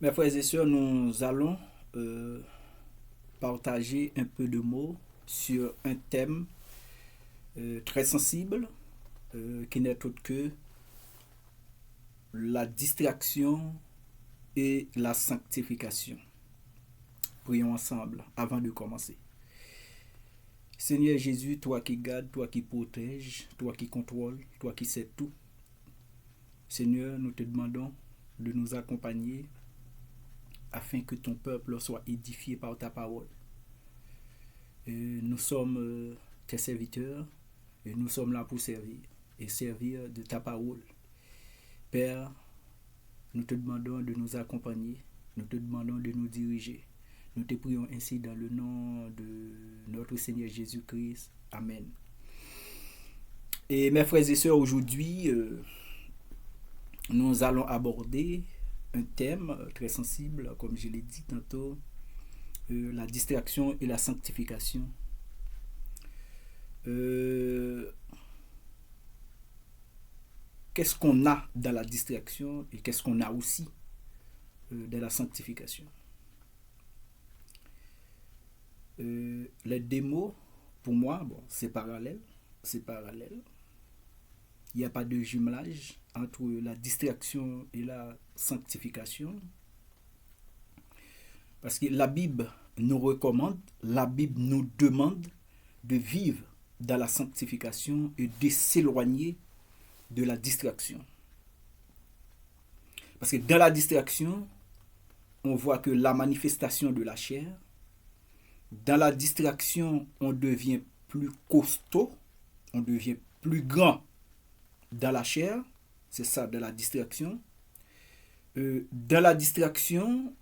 Mes frères et sœurs, nous allons euh, partager un peu de mots sur un thème très sensible qui n'est autre que la distraction et la sanctification. Prions ensemble avant de commencer. Seigneur Jésus, toi qui gardes, toi qui protèges, toi qui contrôles, toi qui sais tout, Seigneur, nous te demandons de nous accompagner afin que ton peuple soit édifié par ta parole. Nous sommes tes serviteurs et nous sommes là pour servir et servir de ta parole. Père, nous te demandons de nous accompagner, nous te demandons de nous diriger. Nous te prions ainsi dans le nom de notre Seigneur Jésus-Christ. Amen. Et mes frères et sœurs, aujourd'hui, nous allons aborder un thème très sensible, comme je l'ai dit tantôt, la distraction et la sanctification. Qu'est-ce qu'on a dans la distraction et qu'est-ce qu'on a aussi dans la sanctification. Les démos, pour moi, bon, c'est parallèle. C'est parallèle. Il n'y a pas de jumelage entre la distraction et la sanctification. Parce que la Bible nous recommande, la Bible nous demande de vivre dans la sanctification et de s'éloigner de la distraction. Parce que dans la distraction, on voit que la manifestation de la chair, dans la distraction, on devient plus costaud, on devient plus grand dans la chair, c'est ça, de la distraction. Dans la distraction,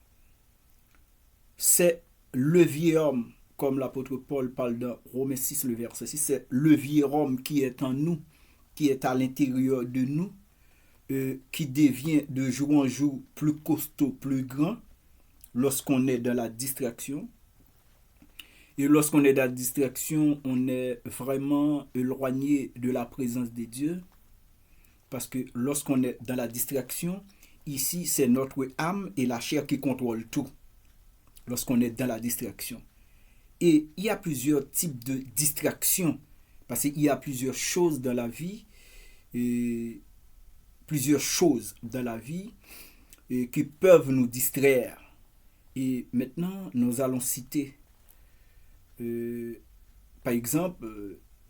c'est le vieil homme, comme l'apôtre Paul parle dans Romains 6, le verset 6, c'est le vieil homme qui est en nous, qui est à l'intérieur de nous, qui devient de jour en jour plus costaud, plus grand, lorsqu'on est dans la distraction. Et lorsqu'on est dans la distraction, on est vraiment éloigné de la présence de Dieu. Parce que lorsqu'on est dans la distraction, ici, c'est notre âme et la chair qui contrôlent tout. Lorsqu'on est dans la distraction. Et il y a plusieurs types de distractions. Parce qu'il y a plusieurs choses dans la vie. Et plusieurs choses dans la vie qui peuvent nous distraire. Et maintenant, nous allons citer par exemple,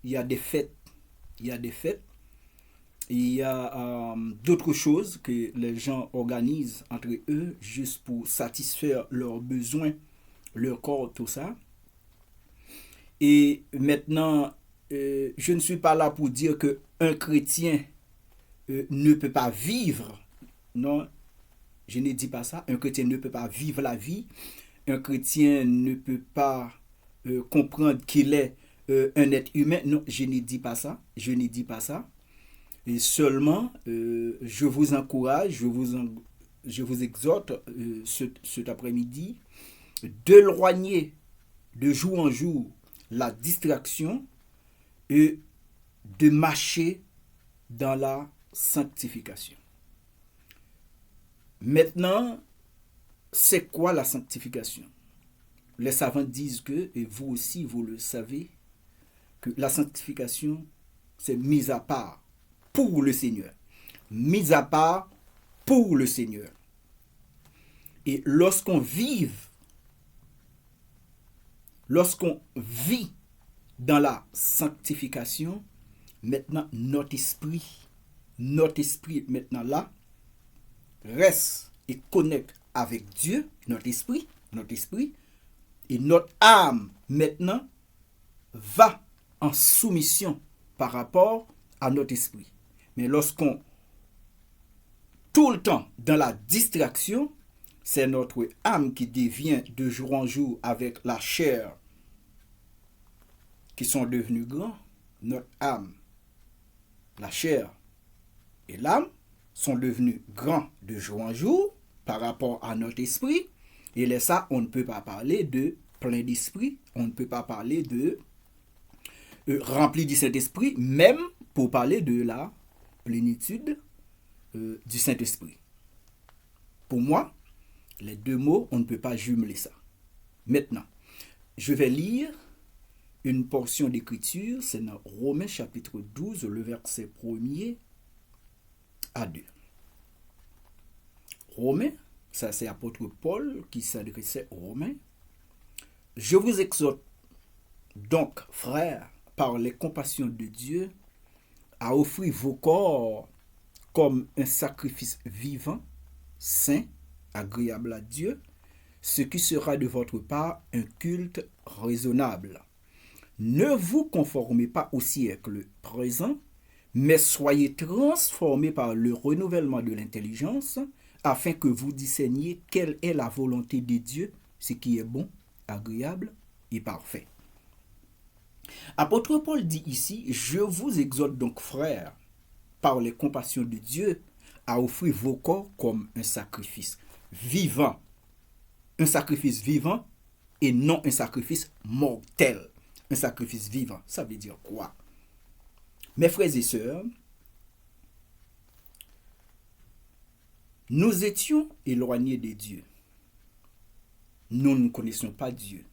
il y a des fêtes. Il y a des fêtes. Il y a d'autres choses que les gens organisent entre eux juste pour satisfaire leurs besoins, leur corps, tout ça. Et maintenant, je ne suis pas là pour dire qu'un chrétien ne peut pas vivre. Non, je ne dis pas ça. Un chrétien ne peut pas vivre la vie. Un chrétien ne peut pas comprendre qu'il est un être humain. Non, je ne dis pas ça. Je ne dis pas ça. Et seulement, je vous encourage, je vous exhorte cet après-midi d'éloigner de jour en jour la distraction et de marcher dans la sanctification. Maintenant, c'est quoi la sanctification? Les savants disent que, et vous aussi vous le savez, que la sanctification, c'est mise à part pour le Seigneur. Mise à part pour le Seigneur. Et lorsqu'on vit dans la sanctification, maintenant notre esprit maintenant là, reste et connecte avec Dieu, notre esprit, et notre âme maintenant va en soumission par rapport à notre esprit. Mais lorsqu'on tout le temps dans la distraction, c'est notre âme qui devient de jour en jour avec la chair qui sont devenus grands. Notre âme, la chair et l'âme sont devenus grands de jour en jour par rapport à notre esprit. Et là, ça, on ne peut pas parler de plein d'esprit, on ne peut pas parler de rempli du Saint-Esprit, même pour parler de la plénitude du Saint-Esprit. Pour moi, Les deux mots, on ne peut pas jumeler ça. Maintenant, je vais lire une portion d'écriture, c'est dans Romains chapitre 12, le verset 1er à 2. Romains, ça c'est l'apôtre Paul qui s'adressait aux Romains. Je vous exhorte donc, frères, par les compassions de Dieu, à offrir vos corps comme un sacrifice vivant, saint, agréable à Dieu, ce qui sera de votre part un culte raisonnable. Ne vous conformez pas au siècle présent, mais soyez transformés par le renouvellement de l'intelligence, afin que vous discerniez quelle est la volonté de Dieu, ce qui est bon, agréable et parfait. Apôtre Paul dit ici, je vous exhorte donc, frères, par les compassions de Dieu, à offrir vos corps comme un sacrifice vivant. Un sacrifice vivant et non un sacrifice mortel. Un sacrifice vivant, ça veut dire quoi? Mes frères et sœurs, nous étions éloignés de Dieu. Nous ne connaissions pas Dieu.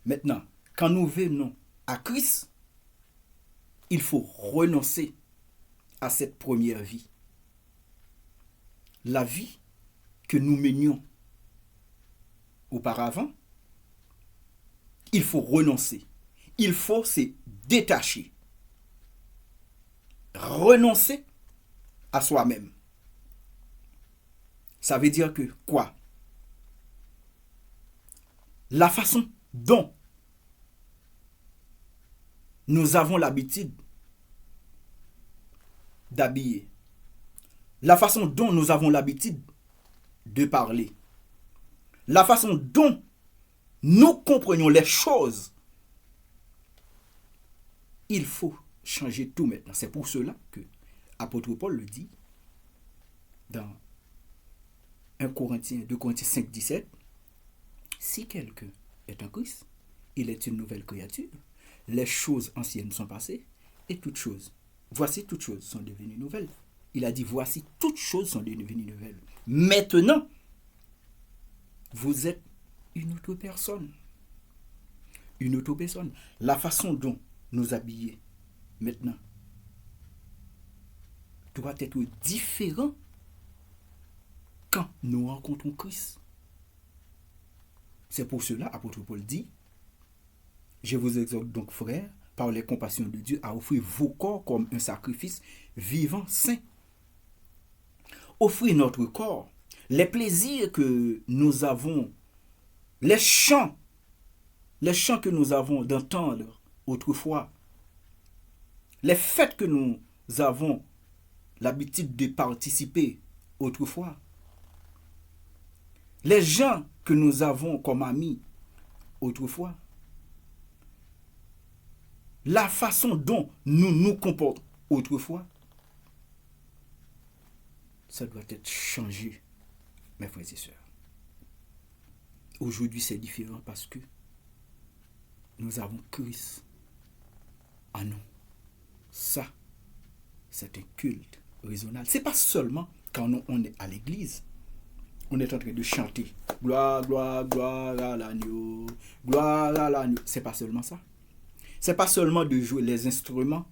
Maintenant, quand nous venons à Christ, il faut renoncer à cette première vie. La vie que nous menions auparavant, il faut renoncer. Il faut se détacher. Renoncer à soi-même. Ça veut dire que quoi? La façon dont nous avons l'habitude d'habiller, la façon dont nous avons l'habitude de parler, la façon dont nous comprenons les choses, il faut changer tout maintenant. C'est pour cela que l'apôtre Paul le dit dans 2 Corinthiens 5, 17. Si quelqu'un est en Christ, il est une nouvelle créature. Les choses anciennes sont passées et voici toutes choses sont devenues nouvelles. Il a dit voici toutes choses sont devenues nouvelles. Maintenant, vous êtes une autre personne. Une autre personne. La façon dont nous habiller maintenant doit être différent quand nous rencontrons Christ. C'est pour cela, apôtre Paul dit, je vous exhorte donc, frères, par les compassions de Dieu, à offrir vos corps comme un sacrifice vivant, saint. Offrir notre corps, les plaisirs que nous avons, les chants que nous avons d'entendre autrefois, les fêtes que nous avons l'habitude de participer autrefois, les gens que nous avons comme amis autrefois, la façon dont nous nous comportons autrefois, ça doit être changé, mes frères et sœurs. Aujourd'hui, c'est différent parce que nous avons Christ en nous. Ça, c'est un culte raisonnable. Ce n'est pas seulement quand on est à l'église, on est en train de chanter gloire, gloire, gloire à l'agneau, gloire à l'agneau. Ce n'est pas seulement ça. Ce n'est pas seulement de jouer les instruments.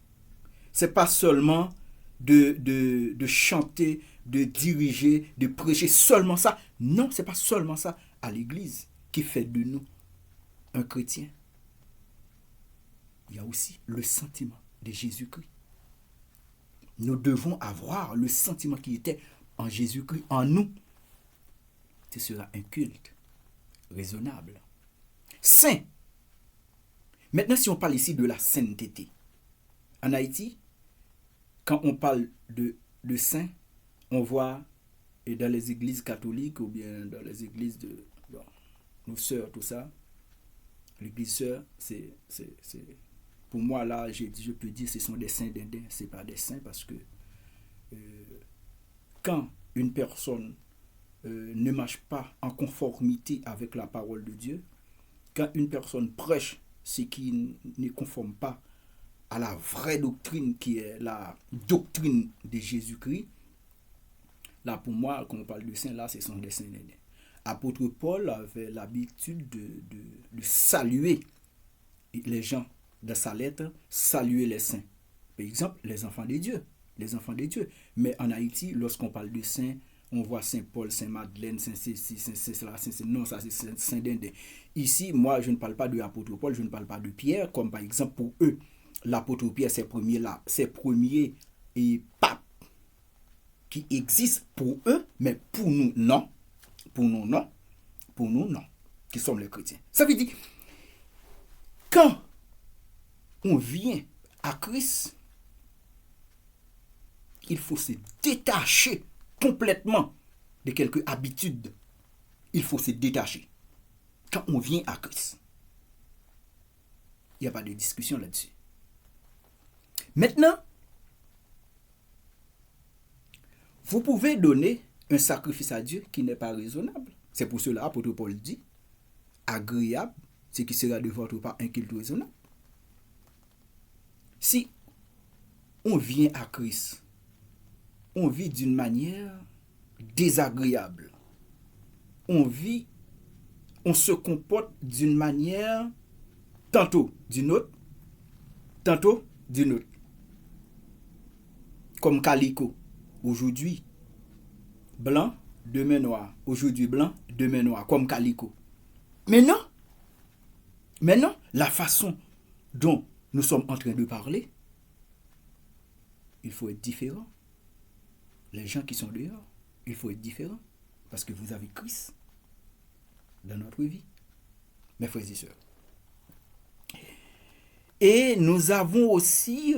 Ce n'est pas seulement de chanter, de diriger, de prêcher seulement ça. Non, ce n'est pas seulement ça à l'église qui fait de nous un chrétien. Il y a aussi le sentiment de Jésus-Christ. Nous devons avoir le sentiment qui était en Jésus-Christ, en nous. Ce sera un culte raisonnable. Saint. Maintenant, si on parle ici de la sainteté. En Haïti, quand on parle de saint, on voit dans les églises catholiques ou bien dans les églises de nos sœurs, tout ça, l'église sœur, c'est pour moi là, je peux dire ce sont des saints d'Indien, ce n'est pas des saints parce que quand une personne ne marche pas en conformité avec la parole de Dieu, quand une personne prêche ce qui ne conforme pas à la vraie doctrine qui est la doctrine de Jésus-Christ, Là, pour moi, quand on parle de saints, là, ce sont des saints. Apôtre Paul avait l'habitude de saluer les gens dans sa lettre, saluer les saints. Par exemple, les enfants de Dieu. Les enfants de Dieu. Mais en Haïti, lorsqu'on parle de saints, on voit Saint Paul, Saint Madeleine, Saint Cécile, Saint cela, Saint non, ça c'est Saint Dindin. Ici, moi, je ne parle pas de l'apôtre Paul, je ne parle pas de Pierre, comme par exemple pour eux, l'apôtre Pierre, c'est premier et pape qui existe pour eux, mais pour nous, non. Pour nous, non. Pour nous, non. Qui sommes les chrétiens. Ça veut dire, quand on vient à Christ, il faut se détacher complètement de quelques habitudes. Il faut se détacher. Quand on vient à Christ, il n'y a pas de discussion là-dessus. Maintenant, vous pouvez donner un sacrifice à Dieu qui n'est pas raisonnable. C'est pour cela, apôtre Paul dit, agréable, ce qui sera de votre part un culte raisonnable. Si on vient à Christ, on vit d'une manière désagréable. On se comporte d'une manière tantôt d'une autre. Comme Calico, aujourd'hui blanc, demain noir. Aujourd'hui blanc, demain noir, comme Calico. Mais non, la façon dont nous sommes en train de parler, il faut être différent. Les gens qui sont dehors, il faut être différent. Parce que vous avez Christ dans notre vie, mes frères et sœurs. Et nous avons aussi,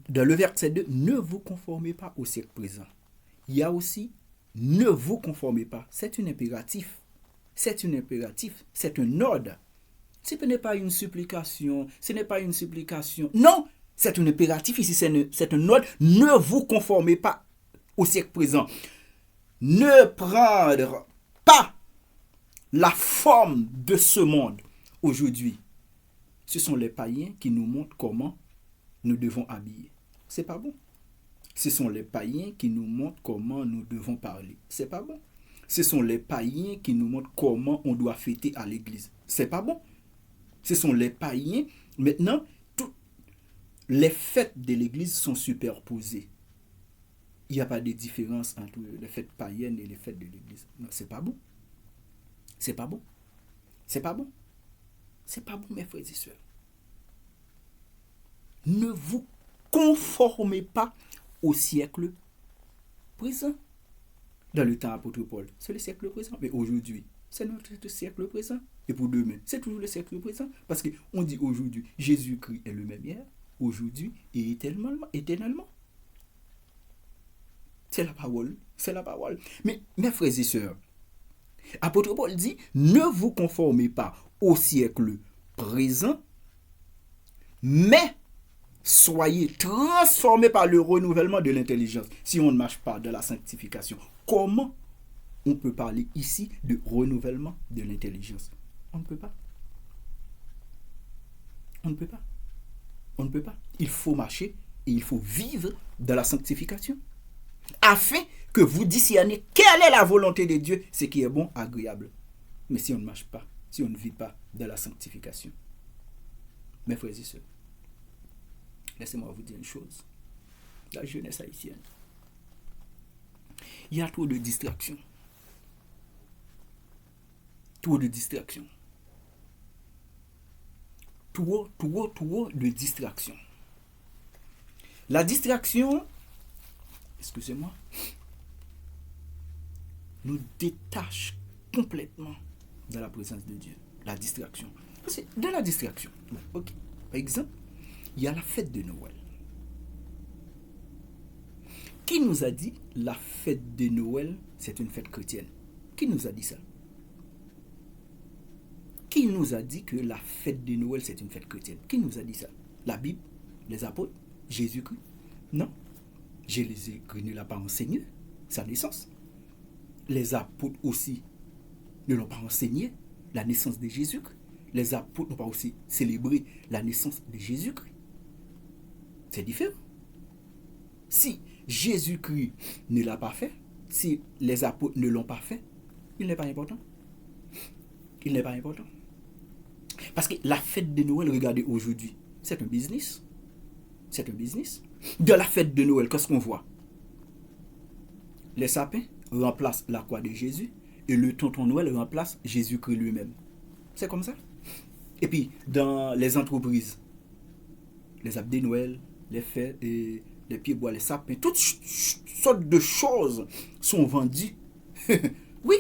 dans le verset 2, ne vous conformez pas au siècle présent. Il y a aussi, ne vous conformez pas. C'est un impératif. C'est un ordre. Ce n'est pas une supplication. Non, c'est un impératif ici, c'est un ordre. Ne vous conformez pas au siècle présent. Ne prendre pas la forme de ce monde aujourd'hui. Ce sont les païens qui nous montrent comment nous devons habiller. C'est pas bon. Ce sont les païens qui nous montrent comment nous devons parler. C'est pas bon. Ce sont les païens qui nous montrent comment on doit fêter à l'église. C'est pas bon. Ce sont les païens. Maintenant, toutes les fêtes de l'église sont superposées. Il n'y a pas de différence entre les fêtes païennes et les fêtes de l'église. Non, c'est pas bon. C'est pas bon. C'est pas bon. C'est pas bon, mes frères et sœurs. Ne vous conformez pas au siècle présent. Dans le temps apôtre Paul, c'est le siècle présent. Mais aujourd'hui, c'est notre siècle présent. Et pour demain, c'est toujours le siècle présent. Parce qu'on dit aujourd'hui, Jésus-Christ est le même hier, aujourd'hui et éternellement. C'est la parole. Mais mes frères et sœurs, apôtre Paul dit, ne vous conformez pas au siècle présent, mais soyez transformés par le renouvellement de l'intelligence. Si on ne marche pas dans la sanctification, comment on peut parler ici de renouvellement de l'intelligence? On ne peut pas. Il faut marcher et il faut vivre dans la sanctification, afin que vous discerniez quelle est la volonté de Dieu, ce qui est bon, agréable. Mais si on ne marche pas, si on ne vit pas dans la sanctification, mes frères et sœurs, laissez-moi vous dire une chose. La jeunesse haïtienne, il y a trop de distractions. Trop de distractions. La distraction, excusez-moi, nous détache complètement de la présence de Dieu. La distraction. Parce que dans la distraction, ok, par exemple, il y a la fête de Noël. Qui nous a dit la fête de Noël, c'est une fête chrétienne? Qui nous a dit ça? Qui nous a dit que la fête de Noël, c'est une fête chrétienne? Qui nous a dit ça? La Bible? Les apôtres? Jésus-Christ? Non. Jésus-Christ ne l'a pas enseigné, sa naissance. Les apôtres aussi ne l'ont pas enseigné, la naissance de Jésus-Christ. Les apôtres n'ont pas aussi célébré la naissance de Jésus-Christ. C'est différent. Si Jésus-Christ ne l'a pas fait, si les apôtres ne l'ont pas fait, il n'est pas important. Il n'est pas important. Parce que la fête de Noël, regardez aujourd'hui, c'est un business. C'est un business. De la fête de Noël, qu'est-ce qu'on voit? Les sapins remplacent la croix de Jésus et le tonton Noël remplace Jésus-Christ lui-même. C'est comme ça. Et puis, dans les entreprises, les arbres de Noël, les fêtes, les pieds bois, les sapins, toutes sortes de choses sont vendues. Oui,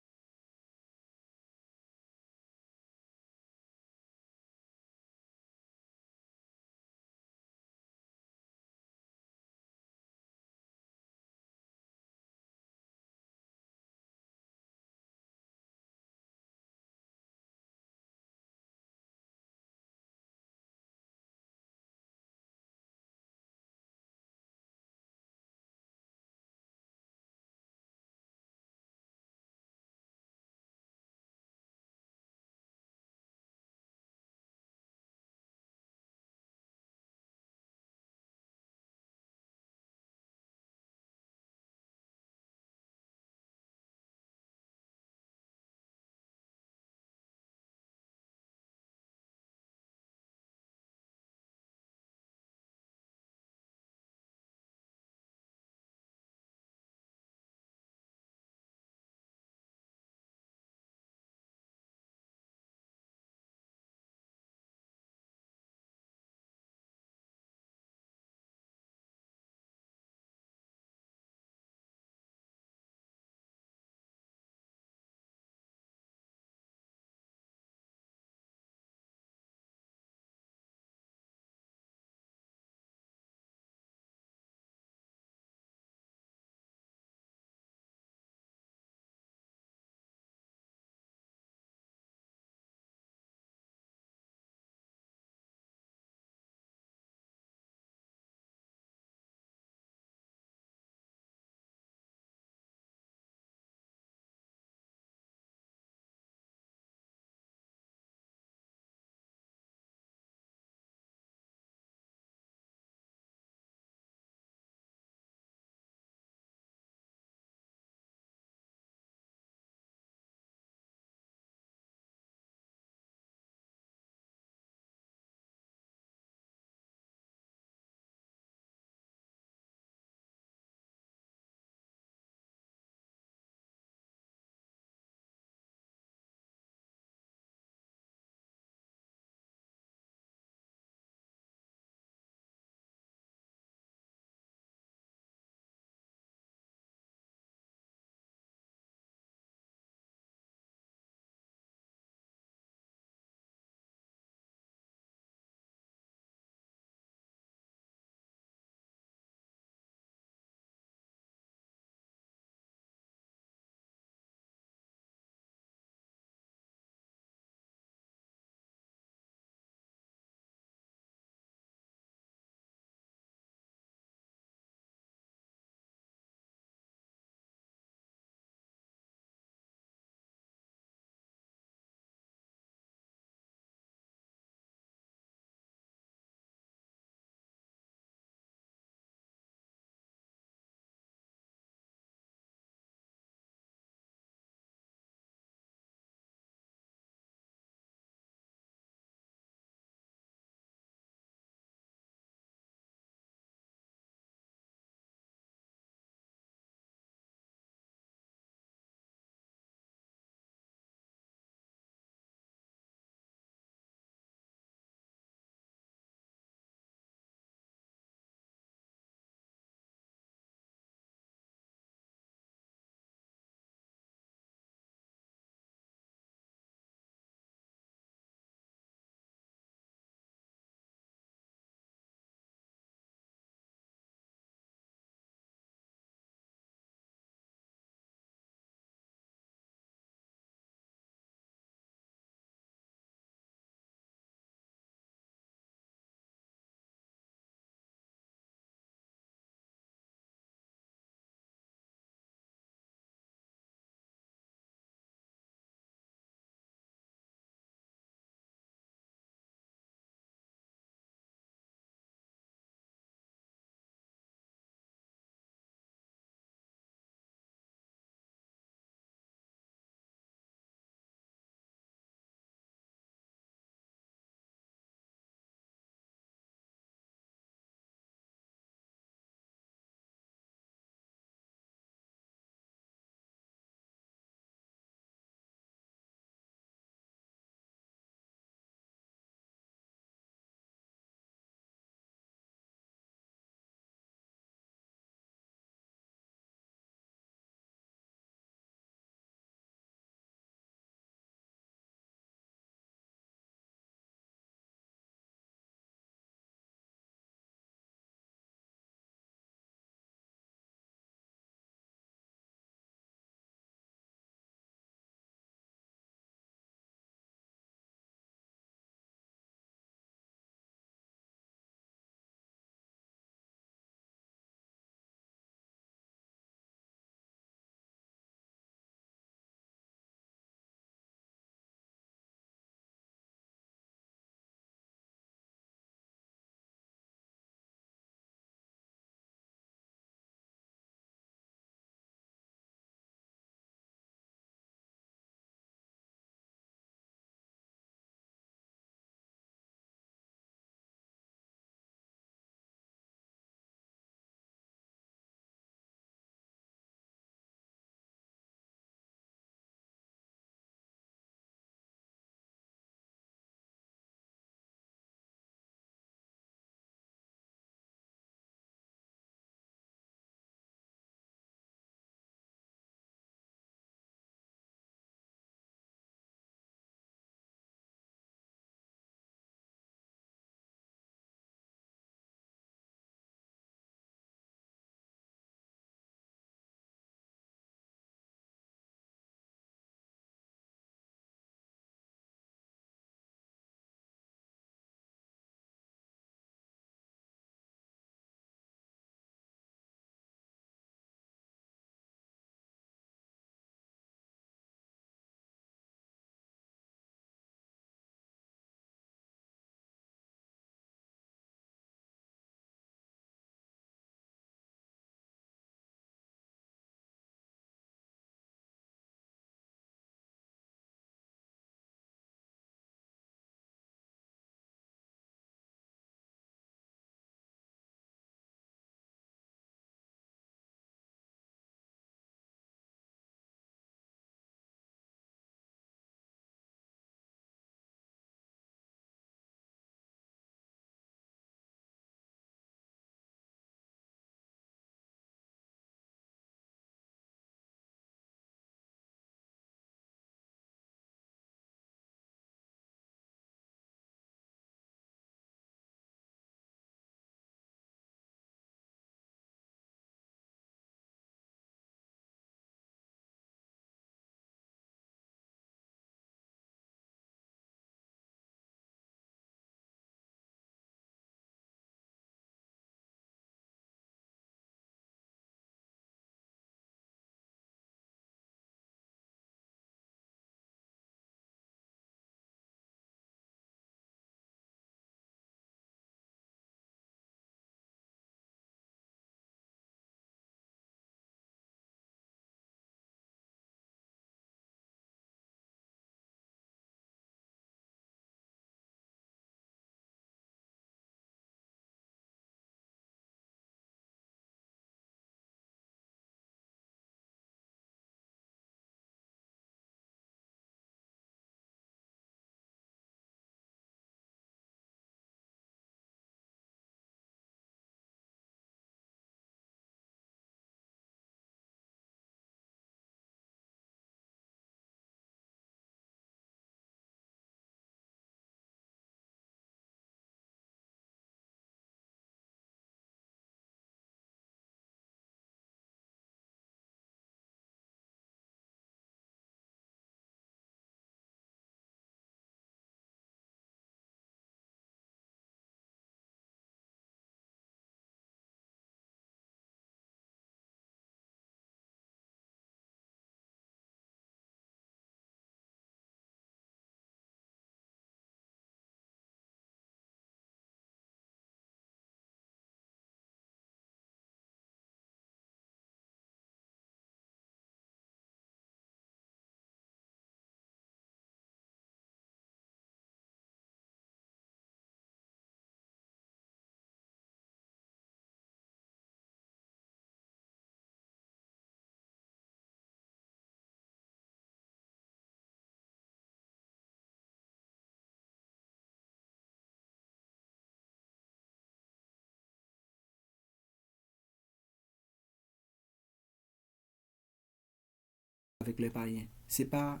avec les païens. C'est pas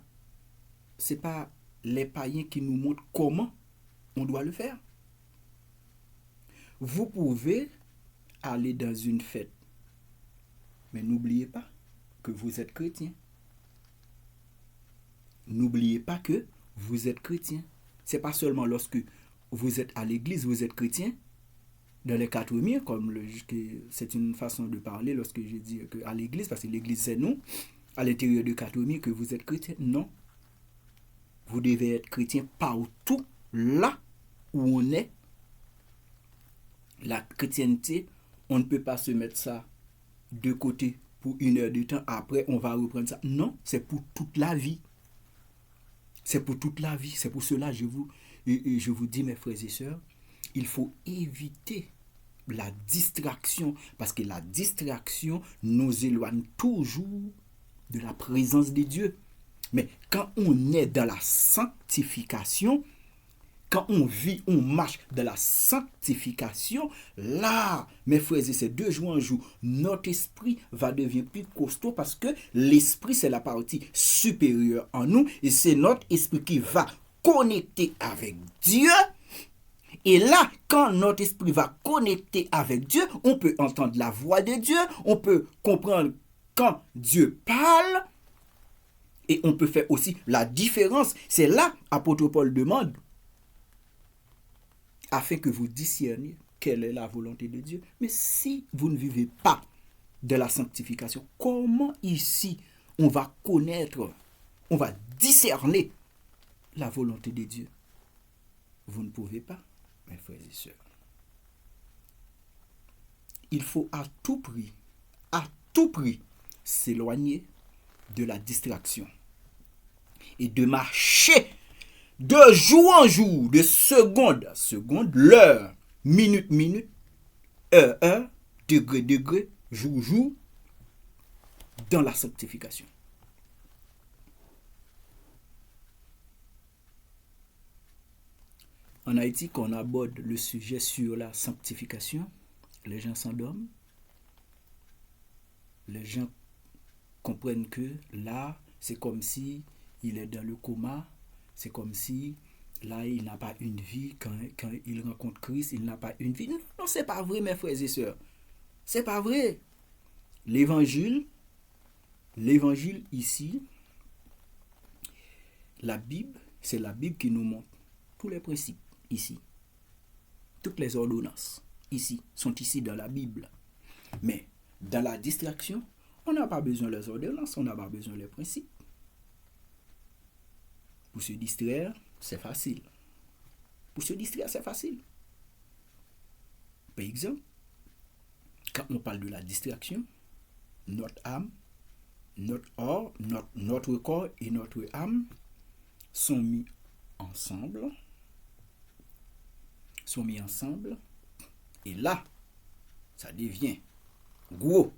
les païens qui nous montrent comment on doit le faire. Vous pouvez aller dans une fête, mais n'oubliez pas que vous êtes chrétien. N'oubliez pas que vous êtes chrétien. C'est pas seulement lorsque vous êtes à l'église, vous êtes chrétien. Dans les quatre murs, comme c'est une façon de parler lorsque je dis que à l'église, parce que l'église c'est nous, à l'intérieur de quatre murs que vous êtes chrétien. Non. Vous devez être chrétien partout là où on est. La chrétienté, on ne peut pas se mettre ça de côté pour 1 heure de temps, après on va reprendre ça. Non, c'est pour toute la vie. C'est pour toute la vie. C'est pour cela je vous dis, mes frères et sœurs, il faut éviter la distraction, parce que la distraction nous éloigne toujours de la présence de Dieu. Mais quand on est dans la sanctification, quand on vit, on marche dans la sanctification, là, mes frères et sœurs, de jour en jour, notre esprit va devenir plus costaud, parce que l'esprit, c'est la partie supérieure en nous, et c'est notre esprit qui va connecter avec Dieu. Et là, quand notre esprit va connecter avec Dieu, on peut entendre la voix de Dieu, on peut comprendre quand Dieu parle, et on peut faire aussi la différence. C'est là, apôtre Paul demande, afin que vous discerniez quelle est la volonté de Dieu. Mais si vous ne vivez pas de la sanctification, comment ici on va connaître, on va discerner la volonté de Dieu? Vous ne pouvez pas, mes frères et sœurs. Il faut à tout prix, s'éloigner de la distraction et de marcher de jour en jour, de seconde à seconde, l'heure, minute, heure, degré, jour, dans la sanctification. En Haïti, quand on aborde le sujet sur la sanctification, les gens s'endorment. Les gens comprennent que là, c'est comme si il est dans le coma. C'est comme si là, il n'a pas une vie. Quand il rencontre Christ, il n'a pas une vie. Non, c'est pas vrai, mes frères et sœurs. C'est pas vrai. L'évangile ici, la Bible, c'est la Bible qui nous montre tous les principes ici. Toutes les ordonnances ici sont ici dans la Bible. Mais dans la distraction, on n'a pas besoin des ordonnances, on n'a pas besoin des principes. Pour se distraire, c'est facile. Par exemple, quand on parle de la distraction, notre âme, notre corps et notre âme sont mis ensemble. Et là, ça devient gros,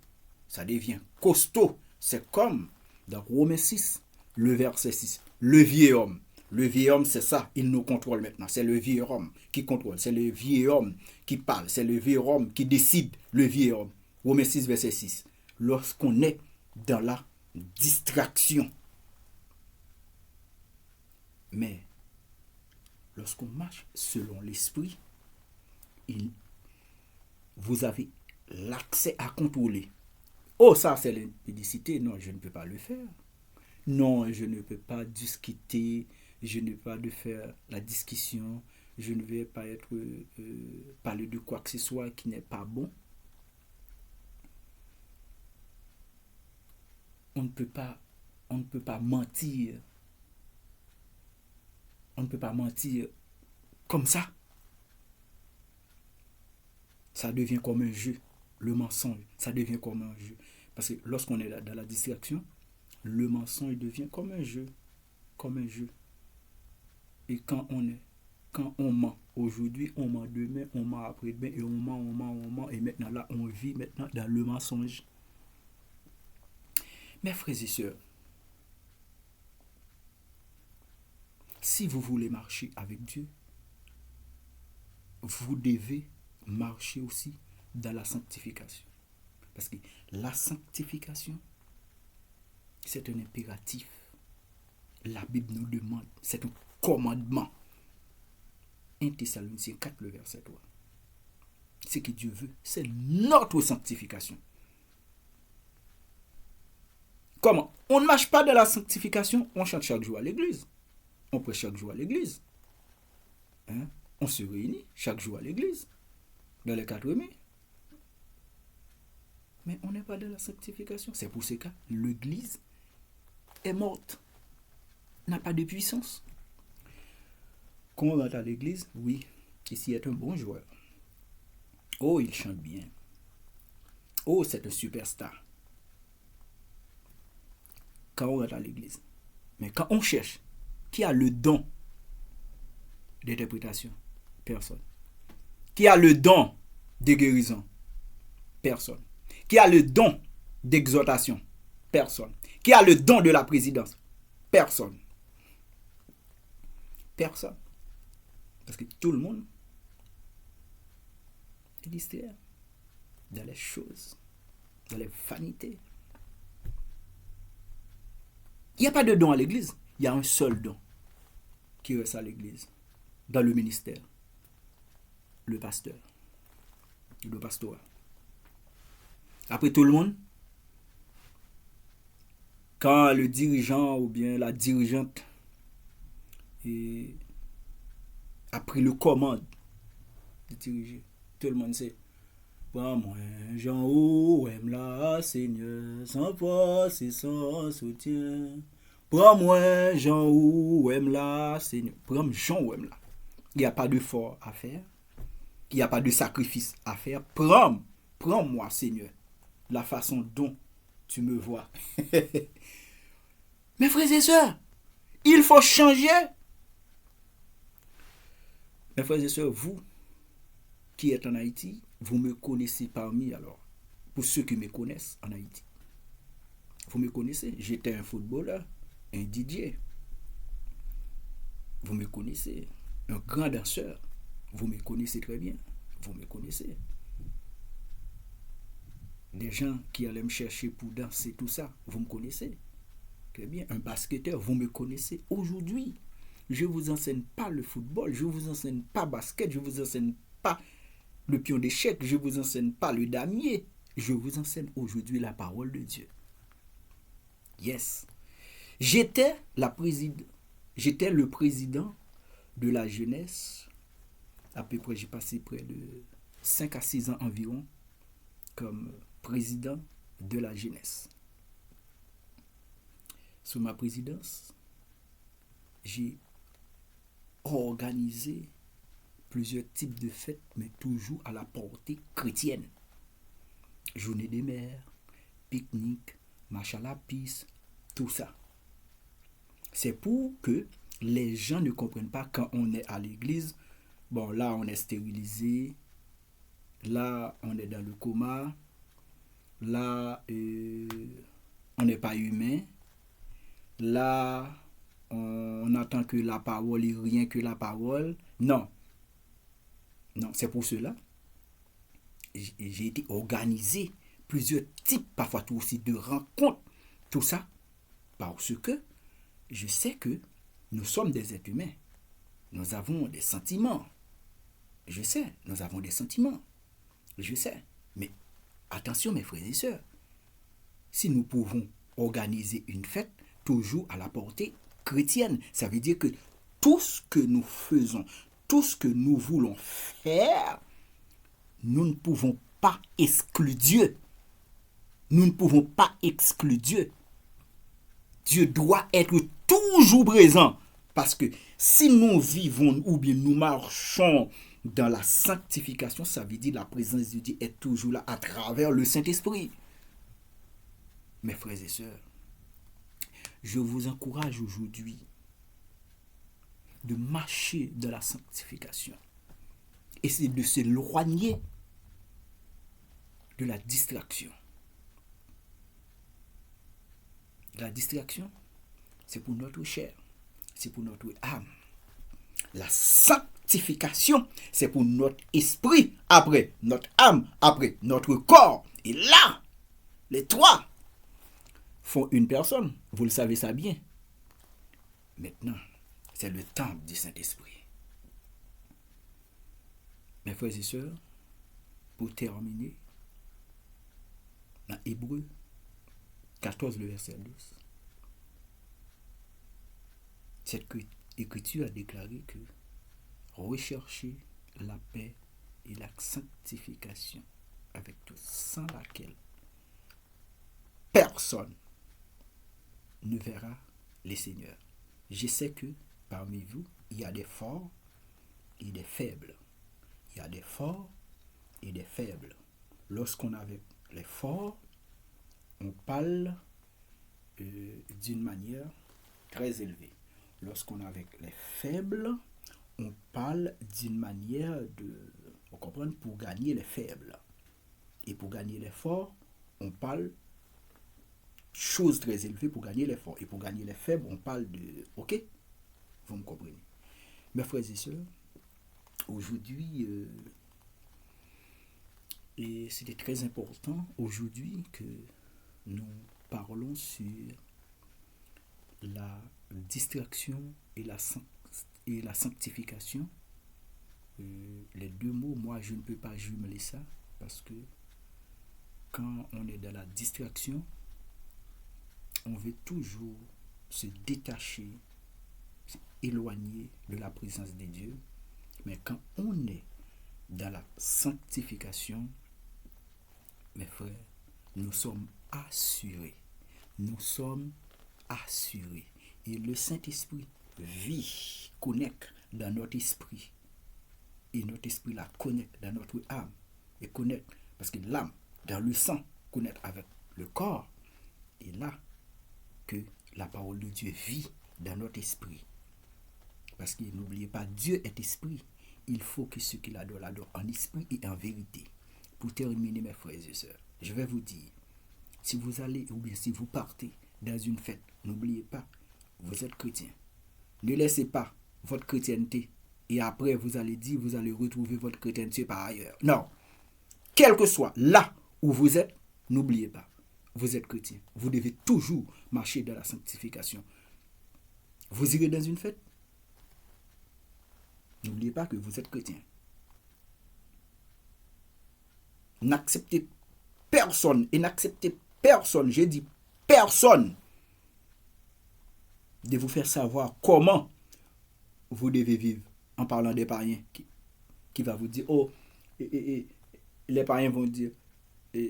ça devient costaud. C'est comme dans Romains 6, le verset 6. Le vieil homme, c'est ça, il nous contrôle maintenant. C'est le vieil homme qui contrôle, c'est le vieil homme qui parle, c'est le vieil homme qui décide, le vieil homme. Romains 6, verset 6. Lorsqu'on est dans la distraction. Mais lorsqu'on marche selon l'esprit, vous avez l'accès à contrôler. Oh, ça c'est l'impudicité. Non, je ne peux pas le faire. Non, je ne peux pas discuter. Je ne peux pas faire la discussion. Je ne vais pas parler de quoi que ce soit qui n'est pas bon. On ne peut pas mentir. On ne peut pas mentir comme ça. Ça devient comme un jeu. Le mensonge, ça devient comme un jeu. Parce que lorsqu'on est dans la distraction, le mensonge devient comme un jeu. Et quand on ment aujourd'hui, on ment demain, on ment après-demain, et on ment, et maintenant là, on vit maintenant dans le mensonge. Mes frères et sœurs, si vous voulez marcher avec Dieu, vous devez marcher aussi dans la sanctification. Parce que la sanctification, C'est un impératif. La Bible nous demande, c'est un commandement. 1 Thessaloniciens 4, le verset 3. Ce que Dieu veut, c'est notre sanctification. Comment? On ne marche pas de la sanctification, on chante chaque jour à l'église. On prêche chaque jour à l'église. Hein? On se réunit chaque jour à l'église. Dans les 4 mai. Mais on n'est pas dans la sanctification. C'est pour ce cas, l'église est morte. N'a pas de puissance. Quand on rentre à l'église, oui, ici est un bon joueur. Oh, il chante bien. Oh, c'est un superstar. Quand on rentre à l'église. Mais quand on cherche, qui a le don d'interprétation? Personne. Qui a le don de guérison? Personne. Qui a le don d'exhortation? Personne. Qui a le don de la présidence? Personne. Personne. Parce que tout le monde est distrait dans les choses, dans les vanités. Il n'y a pas de don à l'église. Il y a un seul don qui reste à l'église, dans le ministère. Le pasteur. Le pastorat. Après tout le monde, quand le dirigeant ou bien la dirigeante a pris le commande de diriger, tout le monde sait. Prends-moi, Jean-Haut, aime la Seigneur, sans force et sans soutien. Prends-moi, Jean-Haut, aime la Seigneur. Prends Jean, aime la. Il n'y a pas d'effort à faire. Il n'y a pas de sacrifice à faire. Prends-moi, Seigneur, la façon dont tu me vois. Mes frères et sœurs, il faut changer. Mes frères et sœurs, vous qui êtes en Haïti, vous me connaissez parmi, alors, pour ceux qui me connaissent en Haïti. Vous me connaissez, j'étais un footballeur, un DJ. Vous me connaissez, un grand danseur. Vous me connaissez très bien. Vous me connaissez. Des gens qui allaient me chercher pour danser, tout ça, vous me connaissez. Très bien. Un basketteur, vous me connaissez. Aujourd'hui, je ne vous enseigne pas le football, je ne vous enseigne pas basket, je ne vous enseigne pas le pion d'échec, je ne vous enseigne pas le damier. Je vous enseigne aujourd'hui la parole de Dieu. Yes. J'étais le président de la jeunesse. À peu près, j'ai passé près de 5 à 6 ans environ comme président de la jeunesse. Sous ma présidence, j'ai organisé plusieurs types de fêtes, mais toujours à la portée chrétienne. Journée des mères, pique-nique, marche à la piste, tout ça. C'est pour que les gens ne comprennent pas quand on est à l'église. Bon, là, on est stérilisé. Là, on est dans le coma. Là, on n'est pas humain. Là, on attend que la parole et rien que la parole. Non. Non, c'est pour cela. J'ai été organisé plusieurs types, parfois tout aussi de rencontres. Tout ça parce que je sais que nous sommes des êtres humains. Nous avons des sentiments. Je sais, nous avons des sentiments. Je sais. Mais attention mes frères et sœurs. Si nous pouvons organiser une fête toujours à la portée chrétienne, ça veut dire que tout ce que nous faisons, tout ce que nous voulons faire, nous ne pouvons pas exclure Dieu. Nous ne pouvons pas exclure Dieu. Dieu doit être toujours présent. Parce que si nous vivons ou bien nous marchons dans la sanctification, ça veut dire la présence de Dieu est toujours là à travers le Saint-Esprit. Mes frères et sœurs, je vous encourage aujourd'hui de marcher dans la sanctification. Et c'est de s'éloigner de la distraction. La distraction, c'est pour notre chair, c'est pour notre âme. La sanctification, c'est pour notre esprit, après notre âme, après notre corps. Et là, les trois font une personne. Vous le savez ça bien. Maintenant, c'est le temple du Saint-Esprit. Mes frères et sœurs, pour terminer, dans Hébreux 14, le verset 12, cette écriture a déclaré que recherchez la paix et la sanctification avec tous, sans laquelle personne ne verra les seigneurs. Je sais que parmi vous, il y a des forts et des faibles. Il y a des forts et des faibles. Lorsqu'on est avec les forts, on parle d'une manière très élevée. Lorsqu'on est avec les faibles, on parle d'une manière vous comprenez, pour gagner les faibles. Et pour gagner les forts, on parle chose très élevée pour gagner les forts. Et pour gagner les faibles, on parle de... Ok? Vous me comprenez? Mes frères et sœurs, aujourd'hui, et c'était très important aujourd'hui que nous parlons sur la distraction et la sanctification. Les deux mots, moi je ne peux pas jumeler ça parce que quand on est dans la distraction, on veut toujours se détacher, éloigner de la présence de Dieu. Mais quand on est dans la sanctification, mes frères, nous sommes assurés. Nous sommes assurés. Et le Saint-Esprit vit, connecte dans notre esprit. Et notre esprit la connecte dans notre âme. Et connecte, parce que l'âme, dans le sang, connecte avec le corps. Et là, que la parole de Dieu vit dans notre esprit. Parce que n'oubliez pas, Dieu est esprit. Il faut que ceux qui l'adorent en esprit et en vérité. Pour terminer, mes frères et sœurs, je vais vous dire, si vous allez ou bien si vous partez dans une fête, n'oubliez pas, vous êtes chrétien. Ne laissez pas votre chrétienté et après vous allez dire, vous allez retrouver votre chrétienté par ailleurs. Non. Quel que soit là où vous êtes, n'oubliez pas, vous êtes chrétien. Vous devez toujours marcher dans la sanctification. Vous irez dans une fête, n'oubliez pas que vous êtes chrétien. N'acceptez personne, j'ai dit personne, de vous faire savoir comment vous devez vivre en parlant des païens qui va vous dire, oh, les païens vont dire,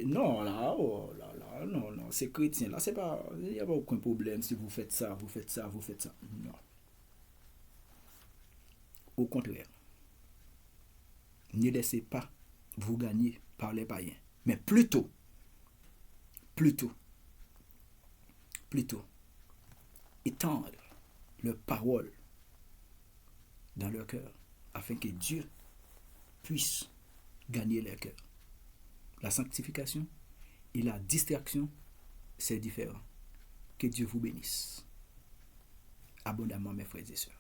non, là, oh, là, non, c'est chrétien, là, c'est pas, il n'y a pas aucun problème si vous faites ça. Non. Au contraire, ne laissez pas vous gagner par les païens, mais plutôt, étendre leur parole dans leur cœur, afin que Dieu puisse gagner leur cœur. La sanctification et la distraction, c'est différent. Que Dieu vous bénisse abondamment, mes frères et sœurs.